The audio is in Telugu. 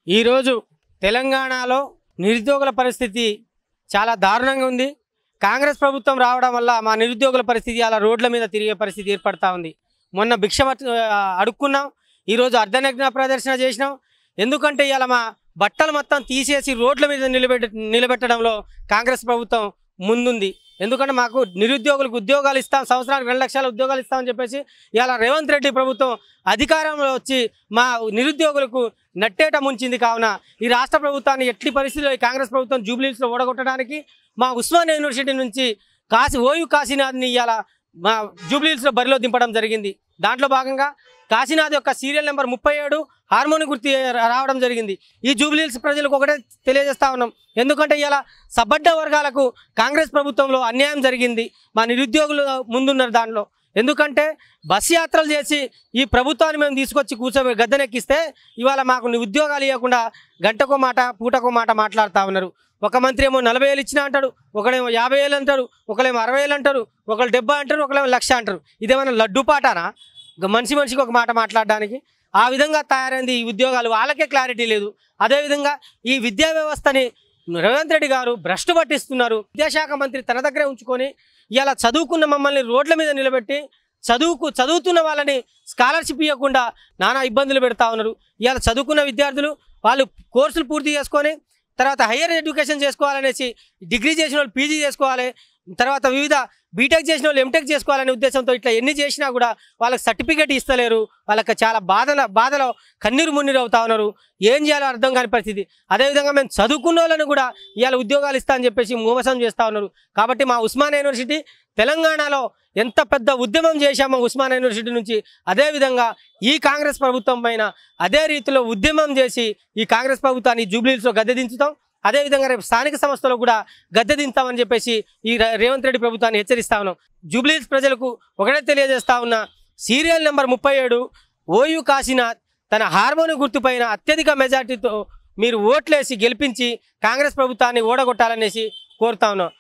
ఈరోజు తెలంగాణలో నిరుద్యోగుల పరిస్థితి చాలా దారుణంగా ఉంది. కాంగ్రెస్ ప్రభుత్వం రావడం వల్ల మా నిరుద్యోగుల పరిస్థితి అలా రోడ్ల మీద తిరిగే పరిస్థితి ఏర్పడతా ఉంది. మొన్న భిక్ష అడుక్కున్నాం, ఈరోజు అర్ధనగ్న ప్రదర్శన చేసినాం. ఎందుకంటే ఇలా మా బట్టలు మొత్తం తీసేసి రోడ్ల మీద నిలబెట్టడంలో కాంగ్రెస్ ప్రభుత్వం ముందుంది. ఎందుకంటే మాకు నిరుద్యోగులకు ఉద్యోగాలు ఇస్తాం, సంవత్సరానికి 2 లక్షల ఉద్యోగాలు ఇస్తామని చెప్పేసి ఇలా రేవంత్ రెడ్డి ప్రభుత్వం అధికారంలో వచ్చి మా నిరుద్యోగులకు నట్టేట ముంచింది. కావున ఈ రాష్ట్ర ప్రభుత్వాన్ని ఎట్టి పరిస్థితుల్లో ఈ కాంగ్రెస్ ప్రభుత్వం జూబ్లీహిల్స్లో ఓడగొట్టడానికి మా ఉస్మానియా యూనివర్సిటీ నుంచి ఓయూ కాశీనాథ్ని ఇవాళ మా జూబ్లీహిల్స్లో బరిలో దింపడం జరిగింది. దాంట్లో భాగంగా కాశీనాథ్ యొక్క సీరియల్ నెంబర్ 37 హార్మోని గుర్తు రావడం జరిగింది. ఈ జూబ్లీహిల్స్ ప్రజలకు ఒకటే తెలియజేస్తా ఉన్నాం, ఎందుకంటే ఇలా సబ్బడ్డ వర్గాలకు కాంగ్రెస్ ప్రభుత్వంలో అన్యాయం జరిగింది. మా నిరుద్యోగులు ముందున్నారు దాంట్లో. ఎందుకంటే బస్ యాత్రలు చేసి ఈ ప్రభుత్వాన్ని మేము తీసుకొచ్చి గద్దెనెక్కిస్తే ఇవాళ మాకు ఉద్యోగాలు ఇవ్వకుండా గంటకో మాట పూటకో మాట మాట్లాడుతూ ఉన్నారు. ఒక మంత్రి ఏమో 40,000 ఇచ్చినా అంటాడు, ఒకడేమో 50,000 అంటారు, ఒకళ్ళేమో 60,000 అంటారు, ఒకళ్ళు 70 అంటారు, ఒకళ్ళేమో 1,00,000 అంటారు. ఇదేమైనా లడ్డు పాటానా మనిషికి ఒక మాట మాట్లాడడానికి? ఆ విధంగా తయారైంది ఈ ఉద్యోగాలు. వాళ్ళకే క్లారిటీ లేదు. అదేవిధంగా ఈ విద్యా వ్యవస్థని రేవంత్ రెడ్డి గారు భ్రష్టు పట్టిస్తున్నారు. విద్యాశాఖ మంత్రి తన దగ్గరే ఉంచుకొని ఇలా చదువుకున్న మమ్మల్ని రోడ్ల మీద నిలబెట్టి చదువుతున్న వాళ్ళని స్కాలర్షిప్ ఇవ్వకుండా నానా ఇబ్బందులు పెడతా ఉన్నారు. ఇవాళ చదువుకున్న విద్యార్థులు వాళ్ళు కోర్సులు పూర్తి చేసుకొని తర్వాత హయ్యర్ ఎడ్యుకేషన్ చేసుకోవాలనేసి డిగ్రీ చేసిన వాళ్ళు పీజీ చేసుకోవాలి, తర్వాత వివిధ బీటెక్ చేసిన వాళ్ళు ఎంటెక్ చేసుకోవాలనే ఉద్దేశంతో ఇట్లా ఎన్ని చేసినా కూడా వాళ్ళకి సర్టిఫికేట్ ఇస్తలేరు. వాళ్ళకి చాలా బాధలో కన్నీరు మున్నీరు అవుతా ఉన్నారు. ఏం చేయాలో అర్థం కాని పరిస్థితి. అదేవిధంగా మేము చదువుకున్న వాళ్ళని కూడా ఇవాళ ఉద్యోగాలు ఇస్తా అని చెప్పేసి మోసం చేస్తూ ఉన్నారు. కాబట్టి మా ఉస్మానియా యూనివర్సిటీ తెలంగాణలో ఎంత పెద్ద ఉద్యమం చేశామో ఉస్మానియా యూనివర్సిటీ నుంచి, అదేవిధంగా ఈ కాంగ్రెస్ ప్రభుత్వం పైన అదే రీతిలో ఉద్యమం చేసి ఈ కాంగ్రెస్ ప్రభుత్వాన్ని జూబ్లీహిల్స్లో గద్దె దించుతాం. అదేవిధంగా రేపు స్థానిక సంస్థలో కూడా గద్దె దించుతామని చెప్పేసి ఈ రేవంత్ రెడ్డి ప్రభుత్వాన్ని హెచ్చరిస్తా ఉన్నాం. జూబ్లీహిల్స్ ప్రజలకు ఒకటే తెలియజేస్తా ఉన్నా, సీరియల్ నెంబర్ 37 ఓయూ కాశీనాథ్ తన హార్మోని గుర్తుపైన అత్యధిక మెజార్టీతో మీరు ఓట్లేసి గెలిపించి కాంగ్రెస్ ప్రభుత్వాన్ని ఓడగొట్టాలనేసి కోరుతా ఉన్నాం.